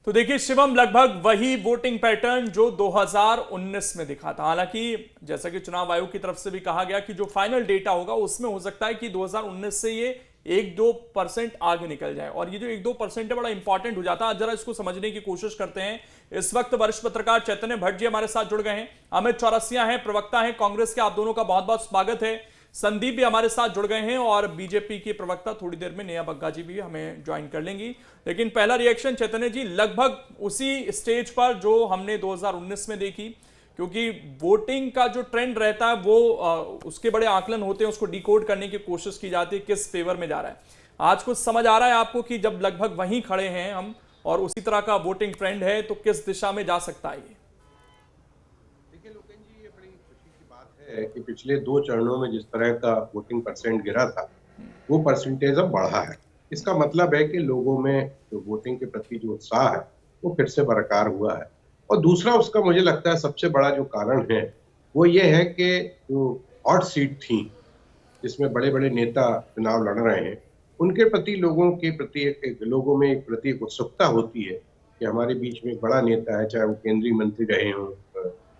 तो देखिए शिवम, लगभग वही वोटिंग पैटर्न जो 2019 में दिखा था। हालांकि जैसा कि चुनाव आयोग की तरफ से भी कहा गया कि जो फाइनल डेटा होगा उसमें हो सकता है कि 2019 से ये 1-2% आगे निकल जाए, और ये जो 1-2% है बड़ा इंपॉर्टेंट हो जाता है। जरा इसको समझने की कोशिश करते हैं। इस वक्त वरिष्ठ पत्रकार चैतन्य भट्ट जी हमारे साथ जुड़ गए हैं। अमित चौरसिया हैं, प्रवक्ता हैं कांग्रेस के, आप दोनों का बहुत बहुत स्वागत है। संदीप भी हमारे साथ जुड़ गए हैं, और बीजेपी की प्रवक्ता थोड़ी देर में नेहा बग्गा जी भी हमें ज्वाइन कर लेंगी। लेकिन पहला रिएक्शन चैतन्य जी, लगभग उसी स्टेज पर जो हमने 2019 में देखी, क्योंकि वोटिंग का जो ट्रेंड रहता है वो उसके बड़े आकलन होते हैं, उसको डिकोड करने की कोशिश की जाती है किस फेवर में जा रहा है। आज कुछ समझ आ रहा है आपको कि जब लगभग वहीं खड़े हैं हम और उसी तरह का वोटिंग ट्रेंड है, तो किस दिशा में जा सकता है ये? देखिए लोकेन जी, ये बड़ी खुशी की बात है कि पिछले 2 चरणों में जिस तरह का वोटिंग परसेंट गिरा था, वो परसेंटेज अब बढ़ा है। इसका मतलब है कि लोगों में जो वोटिंग के प्रति जो उत्साह है, वो फिर से बरकरार हुआ है। और दूसरा उसका मुझे लगता है सबसे बड़ा जो कारण है, वो ये है कि जो हॉट सीट थी, जिसमें बड़े-बड़े नेता चुनाव लड़ रहे हैं, उनके प्रति लोगों के प्रति लोगों में एक प्रति उत्सुकता होती है कि हमारे बीच में एक बड़ा नेता है, चाहे वो केंद्रीय मंत्री रहे हों,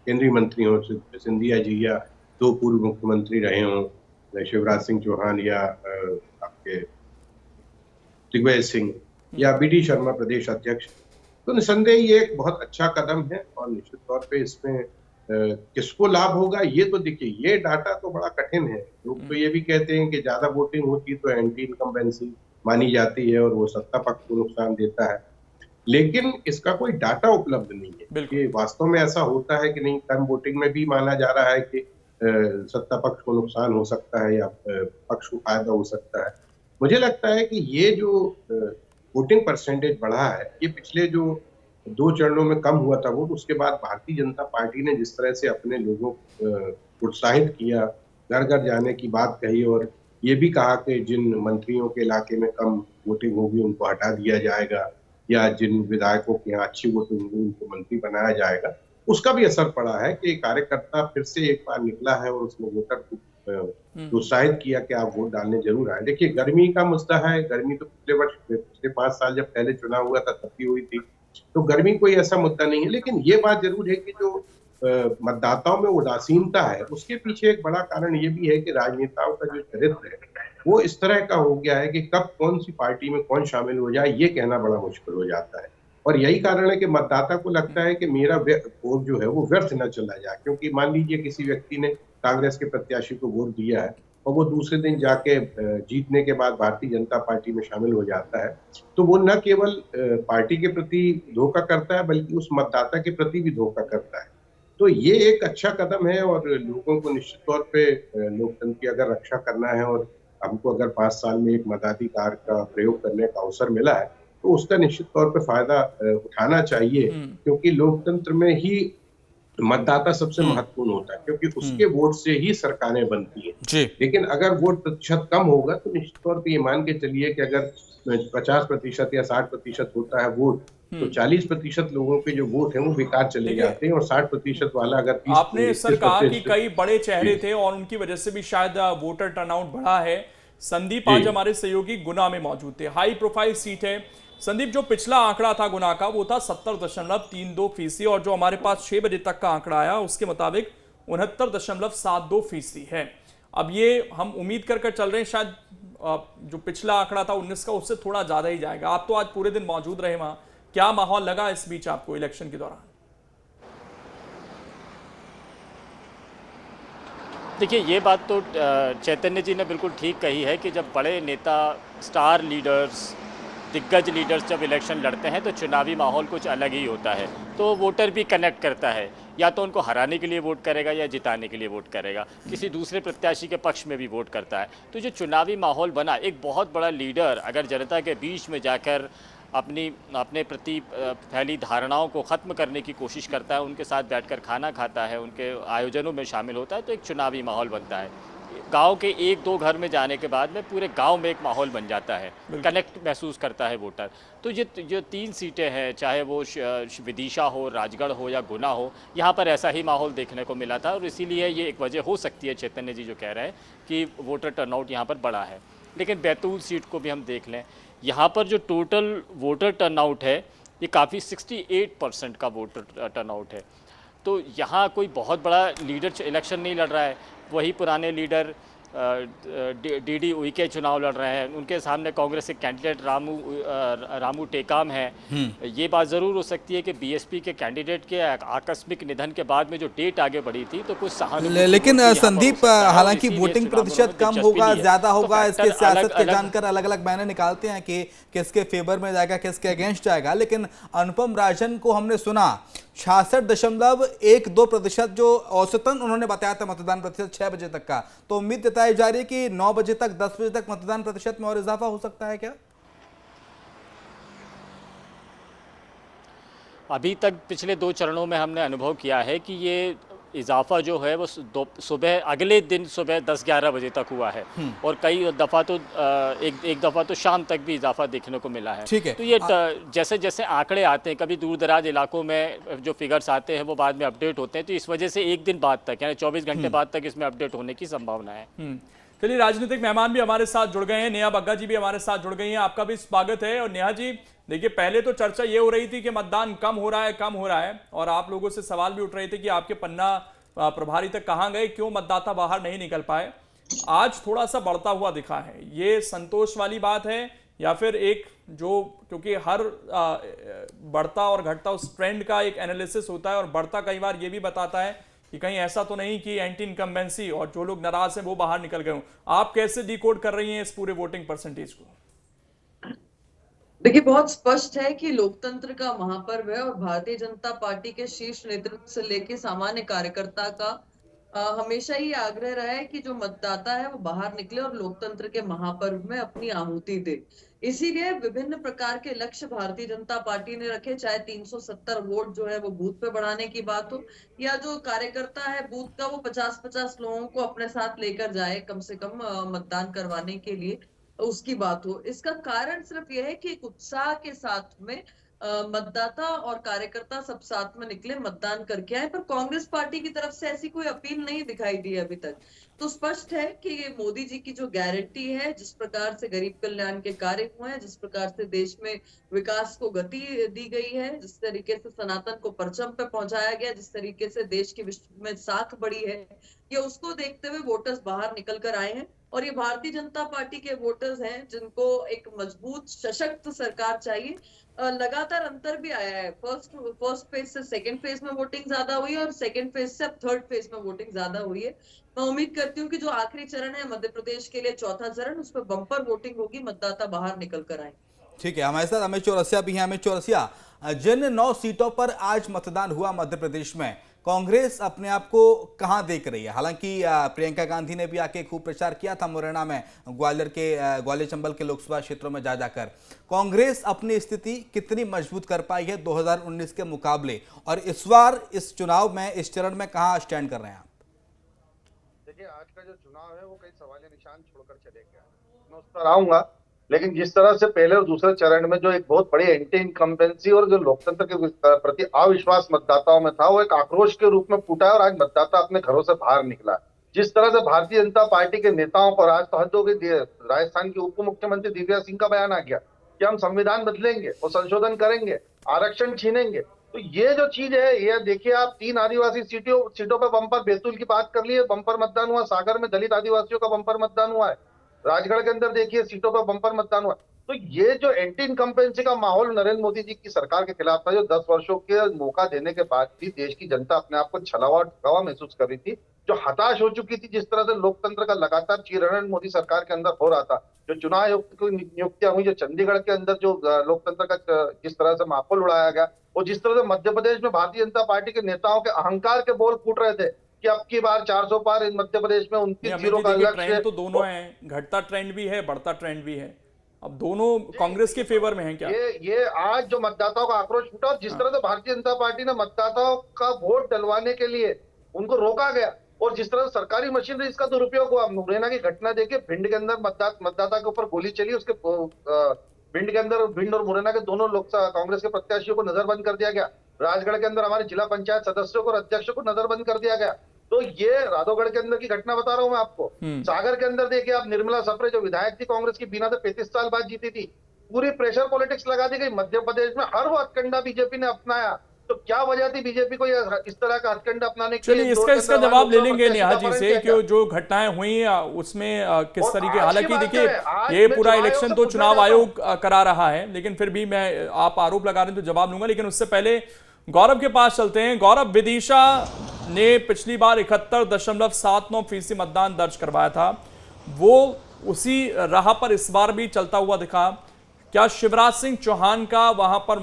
केंद्रीय मंत्री हों सिंधिया जी, या 2 पूर्व मुख्यमंत्री रहे हों, शिवराज सिंह चौहान, या आपके दिग्विजय सिंह, या बीडी शर्मा प्रदेश अध्यक्ष। तो निसंदेह ये एक बहुत अच्छा कदम है, और निश्चित तौर पे इसमें किसको लाभ होगा ये तो देखिए, ये डाटा तो बड़ा कठिन है। लोग तो ये भी कहते हैं कि ज्यादा वोटिंग होती तो एंटी इनकम्बेंसी मानी जाती है और वो सत्ता पक्ष को नुकसान देता है, लेकिन इसका कोई डाटा उपलब्ध नहीं है बिल्कुल। कि वास्तव में ऐसा होता है कि नहीं। कम वोटिंग में भी माना जा रहा है कि सत्ता पक्ष को नुकसान हो सकता है या पक्ष को फायदा हो सकता है। मुझे लगता है कि ये जो वोटिंग परसेंटेज बढ़ा है, ये पिछले जो 2 चरणों में कम हुआ था वोट, उसके बाद भारतीय जनता पार्टी ने जिस तरह से अपने लोगों को उत्साहित किया, घर-घर जाने की बात कही, और ये भी कहा कि जिन मंत्रियों के इलाके में कम वोटिंग होगी उनको हटा दिया जाएगा, या जिन विधायकों के यहाँ अच्छी वोटिंग होगी उनको मंत्री बनाया जाएगा। उसका भी असर पड़ा है कि कार्यकर्ता फिर से एक बार निकला है और उसने वोटर को प्रोत्साहित किया कि आप वोट डालने जरूर आए। देखिए गर्मी का मुद्दा है, गर्मी तो पिछले 5 साल जब पहले चुनाव हुआ था तब भी हुई थी, तो गर्मी कोई ऐसा मुद्दा नहीं है। लेकिन ये बात जरूर है कि जो मतदाताओं में उदासीनता है, उसके पीछे एक बड़ा कारण ये भी है कि राजनेताओं का जो चरित्र है वो इस तरह का हो गया है कि कब कौन सी पार्टी में कौन शामिल हो जाए ये कहना बड़ा मुश्किल हो जाता है। और यही कारण है कि मतदाता को लगता है कि मेरा वोट जो है वो व्यर्थ न चला जाए, क्योंकि मान लीजिए किसी व्यक्ति ने कांग्रेस के प्रत्याशी को वोट दिया है और वो दूसरे दिन जाके जीतने के बाद भारतीय जनता पार्टी में शामिल हो जाता है, तो वो न केवल पार्टी के प्रति धोखा करता है बल्कि उस मतदाता के प्रति भी धोखा करता है। तो ये एक अच्छा कदम है, और लोगों को निश्चित तौर पे लोकतंत्र की अगर रक्षा करना है, और हमको अगर 5 साल में एक मताधिकार का प्रयोग करने का अवसर मिला है, तो उसका निश्चित तौर पे फायदा उठाना चाहिए, क्योंकि लोकतंत्र में ही मतदाता सबसे महत्वपूर्ण होता है, क्योंकि उसके वोट से ही सरकारें बनती हैं। जी। लेकिन अगर वोट प्रतिशत कम होगा तो निश्चित तौर पे ये मान के चलिए कि अगर 50% या 60% होता है वोट, तो 40% लोगों के जो वोट हैं वो बेकार चले देखिए, जाते हैं, और 60% वाला अगर आपने सर कहा कि 30-31 कई बड़े चेहरे थे और उनकी वजह से भी शायद वोटर टर्नआउट बढ़ा है। संदीप आज जी हमारे सहयोगी गुना में मौजूद थे, हाई प्रोफाइल सीट है। संदीप, जो पिछला आंकड़ा था गुना का वो था 70.32%, और जो हमारे पास 6 बजे तक का आंकड़ा आया उसके मुताबिक 69.72% है। अब ये हम उम्मीद कर चल रहे हैं शायद जो पिछला आंकड़ा था 19 का उससे थोड़ा ज्यादा ही जाएगा। आप तो आज पूरे दिन मौजूद रहे वहां, क्या माहौल लगा इस बीच आपको इलेक्शन के दौरान? देखिए ये बात तो चैतन्य जी ने बिल्कुल ठीक कही है कि जब बड़े नेता, स्टार लीडर्स, दिग्गज लीडर्स जब इलेक्शन लड़ते हैं तो चुनावी माहौल कुछ अलग ही होता है। तो वोटर भी कनेक्ट करता है, या तो उनको हराने के लिए वोट करेगा या जिताने के लिए वोट करेगा, किसी दूसरे प्रत्याशी के पक्ष में भी वोट करता है। तो जो चुनावी माहौल बना, एक बहुत बड़ा लीडर अगर जनता के बीच में जाकर अपने प्रति फैली धारणाओं को ख़त्म करने की कोशिश करता है, उनके साथ बैठकर खाना खाता है, उनके आयोजनों में शामिल होता है, तो एक चुनावी माहौल बनता है। गांव के 1-2 घर में जाने के बाद में पूरे गांव में एक माहौल बन जाता है, कनेक्ट महसूस करता है वोटर। तो ये जो 3 सीटें हैं, चाहे वो विदिशा हो, राजगढ़ हो या गुना हो, यहाँ पर ऐसा ही माहौल देखने को मिला था, और इसीलिए ये एक वजह हो सकती है चैतन्य जी जो कह रहे हैं कि वोटर टर्नआउट यहाँ पर बड़ा है। लेकिन बैतूल सीट को भी हम देख लें, यहाँ पर जो टोटल वोटर टर्नआउट है ये काफ़ी 68% का वोट टर्नआउट है। तो यहाँ कोई बहुत बड़ा लीडर इलेक्शन नहीं लड़ रहा है, वही पुराने लीडर डी उइके चुनाव लड़ रहे हैं। उनके सामने कांग्रेस के कैंडिडेट रामू टेकाम है। ये बात ज़रूर हो सकती है कि बीएसपी के कैंडिडेट के आकस्मिक निधन के बाद में जो डेट आगे बढ़ी थी तो कुछ सहानुभूति। लेकिन संदीप, हालांकि वोटिंग प्रतिशत कम होगा ज्यादा होगा, इसके सियासत के जानकर अलग अलग मायने निकालते हैं कि किसके फेवर में जाएगा, किसके अगेंस्ट जाएगा। लेकिन अनुपम राजन को हमने सुना 66.12% जो औसतन उन्होंने बताया था मतदान प्रतिशत 6 बजे तक का, तो उम्मीद जताई जा रही है कि 9 बजे तक 10 बजे तक मतदान प्रतिशत में और इजाफा हो सकता है क्या? अभी तक पिछले 2 चरणों में हमने अनुभव किया है कि ये इजाफा जो है वो सुबह अगले दिन सुबह 10-11 बजे तक हुआ है, और कई दफ़ा तो एक दफ़ा तो शाम तक भी इजाफा देखने को मिला है। ठीक है। तो ये जैसे जैसे आंकड़े आते हैं, कभी दूर दराज इलाकों में जो फिगर्स आते हैं वो बाद में अपडेट होते हैं, तो इस वजह से एक दिन बाद तक यानी 24 घंटे बाद तक इसमें अपडेट होने की संभावना है। चलिए, राजनीतिक मेहमान भी हमारे साथ जुड़ गए हैं, नेहा बग्गा जी भी हमारे साथ जुड़ गई हैं, आपका भी स्वागत है। और नेहा जी, देखिए, पहले तो चर्चा ये हो रही थी कि मतदान कम हो रहा है, और आप लोगों से सवाल भी उठ रहे थे कि आपके पन्ना प्रभारी तक कहां गए, क्यों मतदाता बाहर नहीं निकल पाए। आज थोड़ा सा बढ़ता हुआ दिखा है, ये संतोष वाली बात है या फिर एक जो, क्योंकि हर बढ़ता और घटता उस ट्रेंड का एक एनालिसिस होता है, और बढ़ता कई बार ये भी बताता है कि कहीं ऐसा तो नहीं कि एंटी इनकम्बेंसी और जो लोग नाराज हैं वो बाहर निकल गए हों। आप कैसे डिकोड कर रही हैं इस पूरे वोटिंग परसेंटेज को? देखिए, बहुत स्पष्ट है कि लोकतंत्र का महापर्व है और भारतीय जनता पार्टी के शीर्ष नेतृत्व से लेकर सामान्य कार्यकर्ता का हमेशा ही आग्रह रहा है कि जो मतदाता है वो बाहर निकले और लोकतंत्र के महापर्व में अपनी आहुति दे। इसीलिए विभिन्न प्रकार के लक्ष्य भारतीय जनता पार्टी ने रखे, चाहे 370 वोट जो है वो बूथ पे बढ़ाने की बात हो, या जो कार्यकर्ता है बूथ का वो 50-50 लोगों को अपने साथ लेकर जाए कम से कम मतदान करवाने के लिए, उसकी बात हो। इसका कारण सिर्फ यह है कि एक उत्साह के साथ में मतदाता और कार्यकर्ता सब साथ में निकले, मतदान करके आए, पर कांग्रेस पार्टी की तरफ से ऐसी कोई अपील नहीं दिखाई दी अभी तक। तो स्पष्ट है कि ये मोदी जी की जो गारंटी है, जिस प्रकार से गरीब कल्याण के कार्य हुए हैं, जिस प्रकार से देश में विकास को गति दी गई है, जिस तरीके से सनातन को परचम पे पहुंचाया गया, जिस तरीके से देश की विश्व में साख बढ़ी है, ये उसको देखते हुए वोटर्स बाहर निकल कर आए हैं। और ये भारतीय जनता पार्टी के वोटर्स हैं जिनको एक मजबूत सशक्त सरकार चाहिए। लगातार अंतर भी आया है, फर्स्ट फेज से सेकंड फेज में वोटिंग ज्यादा हुई है और सेकंड फेज से अब थर्ड फेज में वोटिंग ज्यादा हुई है। मैं उम्मीद करती हूँ कि जो आखिरी चरण है मध्य प्रदेश के लिए, चौथा चरण, उस पर बम्पर वोटिंग होगी, मतदाता बाहर निकल कर आए। ठीक है, हमारे साथ अमित चौरसिया भी हैं। अमित चौरसिया, जिन 9 सीटों पर आज मतदान हुआ मध्य प्रदेश में, कांग्रेस अपने आप को कहां देख रही है? हालांकि प्रियंका गांधी ने भी आके खूब प्रचार किया था मुरैना में, ग्वालियर चंबल के लोकसभा क्षेत्रों में जा जाकर। कांग्रेस अपनी स्थिति कितनी मजबूत कर पाई है 2019 के मुकाबले, और इस बार इस चुनाव में, इस चरण में कहां स्टैंड कर रहे हैं आप? देखिए, आज का जो चुनाव है वो कई सवालिया निशान छोड़कर चले गया, मैं उस पर आऊंगा। लेकिन जिस तरह से पहले और दूसरे चरण में जो एक बहुत बड़ी एंटी इनकम्बेंसी और जो लोकतंत्र के प्रति अविश्वास मतदाताओं में था, वो एक आक्रोश के रूप में फूटा है और आज मतदाता अपने घरों से बाहर निकला। जिस तरह से भारतीय जनता पार्टी के नेताओं पर आज तो हद हो गई, राजस्थान की उप मुख्यमंत्री दिव्या सिंह का बयान आ गया कि हम संविधान बदलेंगे और संशोधन करेंगे, आरक्षण छीनेंगे। तो ये जो चीज है, ये देखिए आप, 3 आदिवासी सीटों पर बंपर, बैतूल की बात कर लिए, बंपर मतदान हुआ, सागर में दलित आदिवासियों का बंपर मतदान हुआ है, राजगढ़ के अंदर देखिए सीटों पर बंपर मतदान हुआ। तो ये जो एंटी इनकम्बेंसी का माहौल नरेंद्र मोदी जी की सरकार के खिलाफ था, जो 10 वर्षों के मौका देने के बाद भी देश की जनता अपने आप को छला हुआ ठगा हुआ महसूस कर रही थी, जो हताश हो चुकी थी जिस तरह से लोकतंत्र का लगातार चीरहरण मोदी सरकार के अंदर हो रहा था। जो चुनाव आयोग की नियुक्तियां हुई, जो चंडीगढ़ के अंदर जो लोकतंत्र का जिस तरह से माहौल उड़ाया गया, और जिस तरह से मध्य प्रदेश में भारतीय जनता पार्टी के नेताओं के अहंकार के बोल फूट रहे थे कि अब की बार 400 पार इन मध्य प्रदेश में 29 का लक्ष्य। तो दोनों है, घटता ट्रेंड भी है, बढ़ता ट्रेंड भी है, अब दोनों कांग्रेस के फेवर में है क्या? ये आज जो मतदाताओं का आक्रोश फूटा, जिस तरह से भारतीय जनता पार्टी ने मतदाताओं का वोट डलवाने के लिए उनको रोका गया, और जिस तरह से सरकारी मशीनरी इसका दुरुपयोग हुआ। मुरैना की घटना देखिए, भिंड के अंदर मतदाता के ऊपर गोली चली, उसके भिंड के अंदर, भिंड और मुरैना के दोनों लोकसभा कांग्रेस के प्रत्याशियों को नजरबंद कर दिया गया। राजगढ़ के अंदर हमारे जिला पंचायत सदस्यों को और अध्यक्षों को नजरबंद कर दिया गया। तो ये राधौगढ़ के अंदर की घटना बता रहा हूं मैं आपको। सागर के अंदर देखिए आप, निर्मला सप्रे जो विधायक थी कांग्रेस की, बीना से 35 साल बाद जीती थी, पूरी प्रेशर पॉलिटिक्स लगा दी गई। मध्य प्रदेश में हर वो हथकंडा बीजेपी ने अपनाया, तो क्या वजह थी बीजेपी को इस तरह का हथकंडा अपनाने की? चलिए इसका जवाब ले लेंगे नेहा जी से कि जो घटनाएं हुई उसमें किस और तरीके, आज हालांकि की बात देखिए है, आज ये मैं पूरा चुनाव इलेक्शन आयोग तो से चुनाव पूछना आयोग करा रहा है, लेकिन फिर भी मैं, आप आरोप लगा रहे हैं तो जवाब लूंगा, लेकिन उससे पहले गौरव के पास चलते हैं। गौरव, विदिशा ने पिछली बार 71.79% मतदान दर्ज करवाया था, वो उसी राह पर इस बार भी चलता हुआ दिखा। क्या शिवराज सिंह चौहान का वहां पर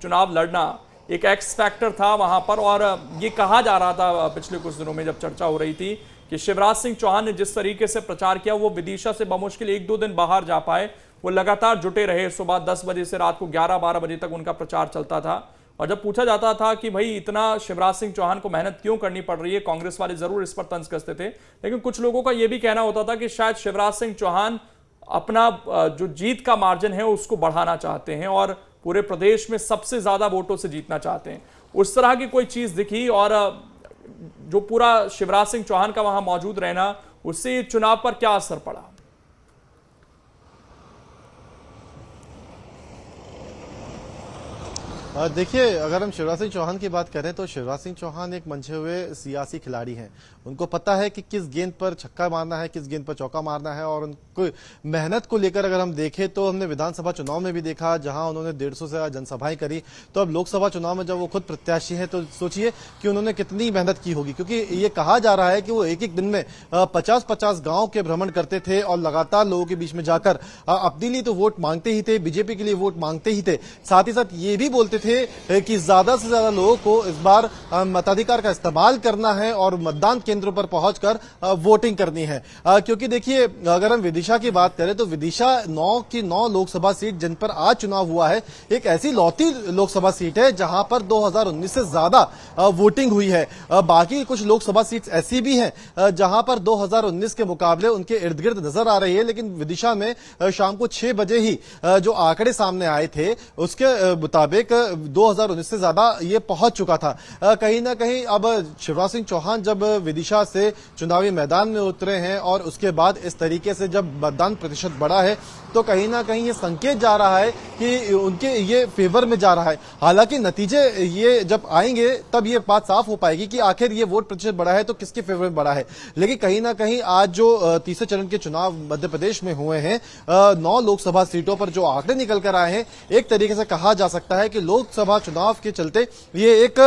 चुनाव लड़ना एक एक्स फैक्टर था वहां पर? और ये कहा जा रहा था पिछले कुछ दिनों में जब चर्चा हो रही थी कि शिवराज सिंह चौहान ने जिस तरीके से प्रचार किया, वो विदिशा से बमुश्किल 1-2 दिन बाहर जा पाए। वो लगातार जुटे रहे, सुबह 10 बजे से रात को 11-12 बजे तक उनका प्रचार चलता था। और जब पूछा जाता था कि भाई इतना शिवराज सिंह चौहान को मेहनत क्यों करनी पड़ रही है, कांग्रेस वाले जरूर इस पर तंज कसते थे, लेकिन कुछ लोगों का यह भी कहना होता था कि शायद शिवराज सिंह चौहान अपना जो जीत का मार्जिन है उसको बढ़ाना चाहते हैं और पूरे प्रदेश में सबसे ज्यादा वोटों से जीतना चाहते हैं। उस तरह की कोई चीज दिखी और जो पूरा शिवराज सिंह चौहान का वहां मौजूद रहना, उससे चुनाव पर क्या असर पड़ा? देखिए, अगर हम शिवराज सिंह चौहान की बात करें तो शिवराज सिंह चौहान एक मंझे हुए सियासी खिलाड़ी हैं। उनको पता है कि किस गेंद पर छक्का मारना है, किस गेंद पर चौका मारना है, और उनको मेहनत को लेकर अगर हम देखें तो हमने विधानसभा चुनाव में भी देखा, जहां उन्होंने 150 से ज्यादा जनसभाएं करी। तो अब लोकसभा चुनाव में जब वो खुद प्रत्याशी हैं तो सोचिए कि उन्होंने कितनी मेहनत की होगी, क्योंकि ये कहा जा रहा है कि वो एक एक दिन में 50-50 गांव के भ्रमण करते थे और लगातार लोगों के बीच में जाकर अपने लिए तो वोट मांगते ही थे, बीजेपी के लिए वोट मांगते ही थे, साथ ही साथ ये भी बोलते थे कि ज्यादा से ज्यादा लोगों को इस बार मताधिकार का इस्तेमाल करना है और मतदान केंद्रों पर पहुंचकर वोटिंग करनी है। क्योंकि देखिए, अगर हम विदिशा की बात करें तो विदिशा 9 की 9 लोकसभा सीट जिन पर आज चुनाव हुआ है, एक ऐसी लौती लोकसभा सीट है जहां पर 2019 से ज्यादा वोटिंग हुई है। बाकी कुछ लोकसभा सीट ऐसी भी हैं जहां पर 2019 के मुकाबले उनके इर्द गिर्द नजर आ रही है, लेकिन विदिशा में शाम को 6 बजे ही जो आंकड़े सामने आए थे उसके मुताबिक 2019 से ज्यादा ये पहुंच चुका था। कहीं ना कहीं अब शिवराज सिंह चौहान जब विदिशा से चुनावी मैदान में उतरे हैं और उसके बाद इस तरीके से जब मतदान प्रतिशत बढ़ा है, तो कहीं ना कहीं ये संकेत जा रहा है कि उनके ये फेवर में जा रहा है। हालांकि नतीजे ये जब आएंगे तब ये बात साफ हो पाएगी कि आखिर ये वोट प्रतिशत बढ़ा है तो किसके फेवर में बढ़ा है। लेकिन कहीं ना कहीं आज जो तीसरे चरण के चुनाव मध्य प्रदेश में हुए हैं, 9 लोकसभा सीटों पर जो आंकड़े निकल कर आए हैं, एक तरीके से कहा जा सकता है कि लोकसभा चुनाव के चलते ये एक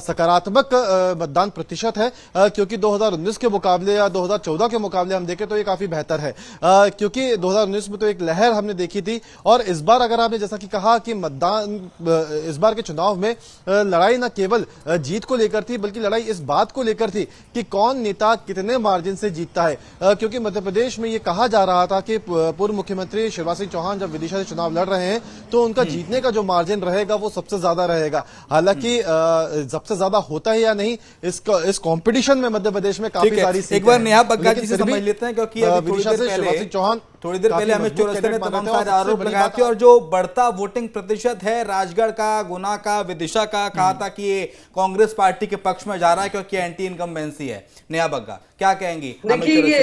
सकारात्मक मतदान प्रतिशत है, क्योंकि 2019 के मुकाबले या 2014 के मुकाबले हम देखें तो ये काफी बेहतर है। क्योंकि 2019 में तो एक लहर हमने देखी थी, और इस बार अगर आपने जैसा कि कहा कि मतदान इस बार के चुनाव में लड़ाई न केवल जीत को लेकर थी, बल्कि लड़ाई इस बात को लेकर थी कि कौन नेता कितने मार्जिन से जीतता है। क्योंकि मध्य प्रदेश में यह कहा जा रहा था कि पूर्व मुख्यमंत्री शिवराज सिंह चौहान जब विदिशा से चुनाव लड़ रहे हैं तो उनका जीतने का जो मार्जिन रहेगा वो सबसे ज्यादा रहेगा। हालांकि सबसे ज्यादा होता है या नहीं, इस कंपटीशन में मध्य प्रदेश में काफी सारी एक बार नेहा बग्गा जी से समझ लेते हैं, क्योंकि विदिशा से शिवराज सिंह चौहान थोड़ी देर पहले हमें चौरसिया ने तमाम सारे आरोप लगाए थे, और जो बढ़ता वोटिंग प्रतिशत है राजगढ़ का, गुना का, विदिशा का, कहा था कि ये कांग्रेस पार्टी के पक्ष में जा रहा है क्योंकि एंटी इनकम्बेंसी है। नेहा बग्गा क्या कहेंगी? देखिए, ये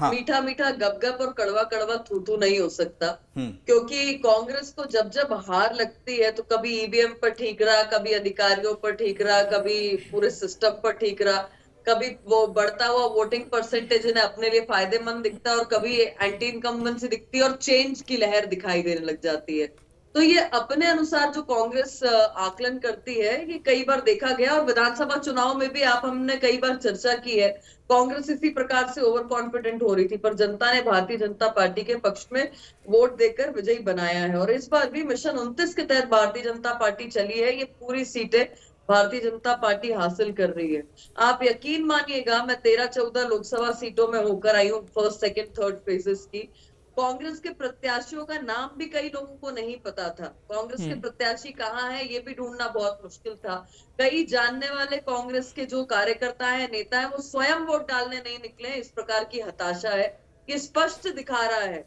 मीठा मीठा गपगप और कड़वा कड़वा थूथू नहीं हो सकता, क्योंकि कांग्रेस को जब जब हार लगती है तो कभी ईवीएम पर ठीक रहा, कभी अधिकारियों पर ठीक रहा, कभी पूरे सिस्टम पर ठीक रहा, कभी वो बढ़ता हुआ वोटिंग परसेंटेज इन्हें अपने लिए फायदेमंद दिखता है, और कभी एंटी इनकम्बेंसी दिखती है और चेंज की लहर दिखाई देने लग जाती है। तो ये अपने अनुसार जो कांग्रेस आकलन करती है, ये कई बार देखा गया, और विधानसभा चुनाव में भी हमने कई बार चर्चा की है, कांग्रेस इसी प्रकार से ओवर कॉन्फिडेंट हो रही थी, पर जनता ने भारतीय जनता पार्टी के पक्ष में वोट देकर विजयी बनाया है। और इस बार भी मिशन 29 के तहत भारतीय जनता पार्टी चली है, ये पूरी सीटें भारतीय जनता पार्टी हासिल कर रही है। आप यकीन मानिएगा, मैं 13-14 लोकसभा सीटों में होकर आई हूँ, फर्स्ट सेकंड थर्ड फेजेस की। कांग्रेस के प्रत्याशियों का नाम भी कई लोगों को नहीं पता था। कांग्रेस के प्रत्याशी कहाँ है ये भी ढूंढना बहुत मुश्किल था। कई जानने वाले कांग्रेस के जो कार्यकर्ता है, नेता है, वो स्वयं वोट डालने नहीं निकले। इस प्रकार की हताशा है। ये स्पष्ट दिखा रहा है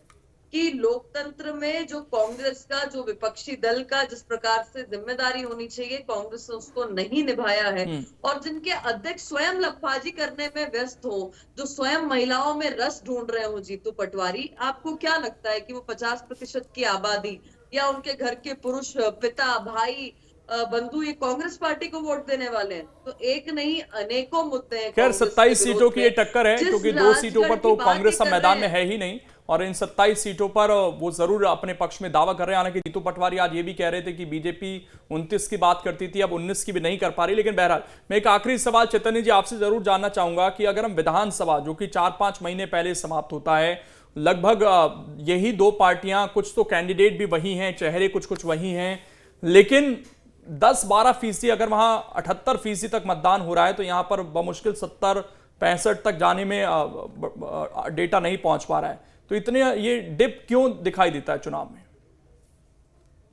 कि लोकतंत्र में जो कांग्रेस का, जो विपक्षी दल का जिस प्रकार से जिम्मेदारी होनी चाहिए, कांग्रेस ने उसको नहीं निभाया है। और जिनके अध्यक्ष स्वयं लफाजी करने में व्यस्त हो, जो स्वयं महिलाओं में रस ढूंढ रहे हो, जीतू पटवारी, आपको क्या लगता है कि वो 50% की आबादी या उनके घर के पुरुष, पिता, भाई, बंधु ये कांग्रेस पार्टी को वोट देने वाले हैं? तो एक नहीं अनेकों मुद्दे हैं। खैर 27 सीटों की ये टक्कर है, क्योंकि 2 सीटों पर तो कांग्रेस अब मैदान में है ही नहीं, और इन 27 सीटों पर वो जरूर अपने पक्ष में दावा कर रहे हैं। हालांकि जीतू पटवारी आज ये भी कह रहे थे कि बीजेपी 29 की बात करती थी, अब 19 की भी नहीं कर पा रही। लेकिन बहरहाल मैं एक आखिरी सवाल चैतन्य जी आपसे जरूर जानना चाहूंगा कि अगर हम विधानसभा, जो कि 4-5 महीने पहले समाप्त होता है, लगभग यही 2 पार्टियां, कुछ तो कैंडिडेट भी वही हैं, चेहरे कुछ कुछ वही हैं, लेकिन 10-12% अगर वहां 78% तक मतदान हो रहा है, तो यहां पर बमुश्किल 70-65 तक जाने में डेटा नहीं पहुंच पा रहा है। तो इतने ये डिप क्यों दिखाई देता है चुनाव में?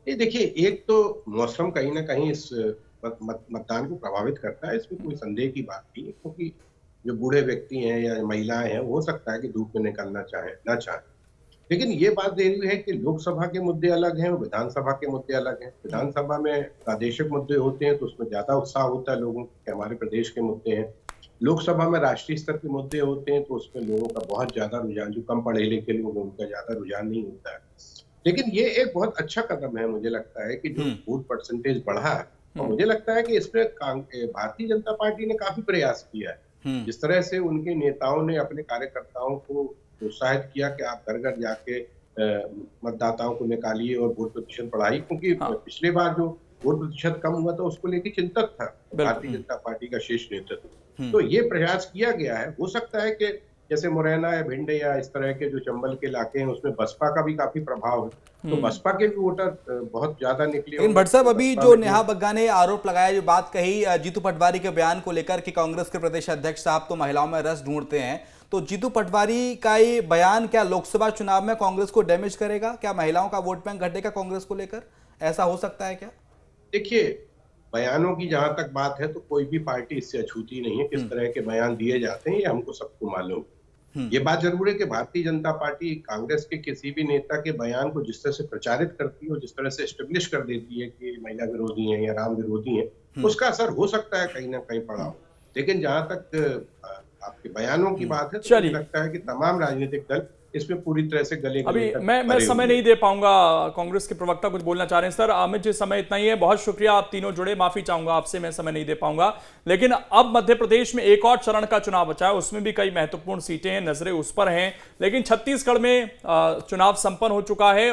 ये देखिए, एक तो मौसम कहीं ना कहीं इस मतदान को प्रभावित करता है, इसमें कोई संदेह की बात नहीं है, क्योंकि जो बूढ़े व्यक्ति हैं या महिलाएं हैं, हो सकता है कि धूप में निकलना ना चाहें। लेकिन ये बात जरूरी है कि लोकसभा के मुद्दे अलग हैं और विधानसभा के मुद्दे अलग हैं। विधानसभा में प्रादेशिक मुद्दे होते हैं तो उसमें ज्यादा उत्साह होता है लोगों के, हमारे प्रदेश के मुद्दे हैं। लोकसभा में राष्ट्रीय स्तर के मुद्दे होते हैं तो उसमें लोगों का बहुत ज्यादा रुझान, जो कम पढ़े लिखे लोग हैं उनका ज्यादा रुझान नहीं होता है। लेकिन ये एक बहुत अच्छा कदम है, मुझे लगता है कि जो वोट परसेंटेज बढ़ा है, और मुझे लगता है कि इसमें भारतीय जनता पार्टी ने काफी प्रयास किया है। जिस तरह से उनके नेताओं ने अपने कार्यकर्ताओं को प्रोत्साहित किया कि आप घर घर जाके मतदाताओं को निकालिए और वोट प्रतिशत बढ़ाइए, क्योंकि पिछले बार जो वोट प्रतिशत कम हुआ था उसको लेकर चिंतित था भारतीय जनता पार्टी का शीर्ष नेतृत्व। तो ये प्रयास किया गया है। हो सकता है कि जैसे मुरैना या भिंड या इस तरह के जो चंबल के इलाके हैं उसमें बसपा का भी काफी प्रभाव है, तो बसपा के भी वोटर बहुत ज्यादा निकले। लेकिन भट्ट साहब, अभी जो नेहा बग्गा ने आरोप लगाया, जो बात कही जीतू पटवारी के बयान को लेकर कि कांग्रेस के प्रदेश अध्यक्ष साहब तो महिलाओं में रस ढूंढते हैं, तो जीतू पटवारी का ये बयान क्या लोकसभा चुनाव में कांग्रेस को डैमेज करेगा? क्या महिलाओं का वोट बैंक घटेगा कांग्रेस को लेकर? ऐसा हो सकता है क्या? देखिए, बयानों की जहां तक बात है तो कोई भी पार्टी इससे अछूती नहीं है। किस तरह के बयान दिए जाते हैं ये हमको सबको मालूम। ये बात जरूर है कि भारतीय जनता पार्टी कांग्रेस के किसी भी नेता के बयान को जिस तरह से प्रचारित करती है और जिस तरह से एस्टेब्लिश कर देती है कि महिला विरोधी है या राम विरोधी है, उसका असर हो सकता है कहीं ना कहीं पड़ा हो। लेकिन जहां तक आपके बयानों की बात है तो मुझे लगता है कि तमाम राजनीतिक दल इसमें पूरी तरह से गले अभी मैं समय नहीं दे पाऊंगा, कांग्रेस के प्रवक्ता कुछ बोलना चाह रहे हैं। सर अमित जी, समय इतना ही है, बहुत शुक्रिया, आप तीनों जुड़े, माफी चाहूंगा आपसे, मैं समय नहीं दे पाऊंगा। लेकिन अब मध्य प्रदेश में एक और चरण का चुनाव बचा है, उसमें भी कई महत्वपूर्ण सीटें हैं, नजरें उस पर हैं। लेकिन छत्तीसगढ़ में चुनाव संपन्न हो चुका है